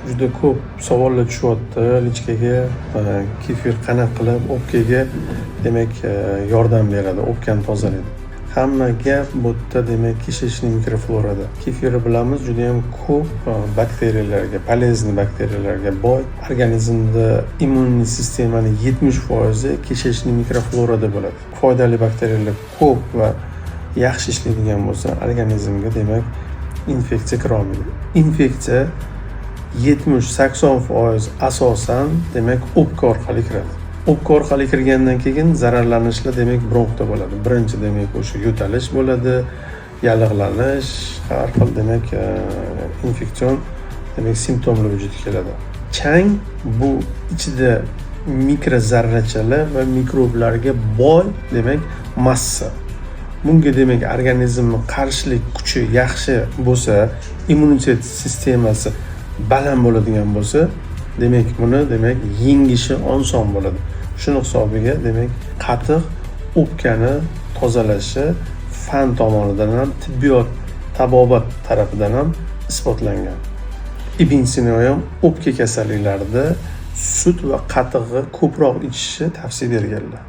juda ko'p savollar tushyapti lichkaga kefir qanaqa qilib o'pkaga demak yordam beradi, o'pkani tozalaydi. Hamma gap bu yerda demak kishishning mikroflorada. Kefirni bilamiz, juda ham ko'p bakteriyalarga, polezniy bakteriyalarga boy. Organizmda immuniy sistemaning 70% kishishning mikroflorada bo'ladi. Foydali bakteriyalar ko'p va yaxshi ishlaydigan bo'lsa, organizmga demak infeksiya kira olmaydi. Infeksiya 70-80% asosan demak o'pka orqali kiradi. O'pka orqali kirgandan keyin zararlanishlar demak bronxda bo'ladi. Birinchi demak o'sha yo'talish bo'ladi, yallig'lanish, har xil demak infeksion demak simptomlar vujudga keladi. Chang bu ichida mikrozarrachalar va mikroblarga boy demak massa. Bunga demak organizmning qarshilik kuchi yaxshi bo'lsa, immunitet sistemasi baland bo'ladigan bo'lsa, demak buni demak yengishi oson bo'ladi. Shuning hisobiga demak qatiq o'pkani tozalashi fan tomonidan ham, tibbiyot tabobat tarafidan ham isbotlangan. Ibn Sino ham o'pka kasalliklarida sut va qatiqni ko'proq ichishni tavsiya berganlar.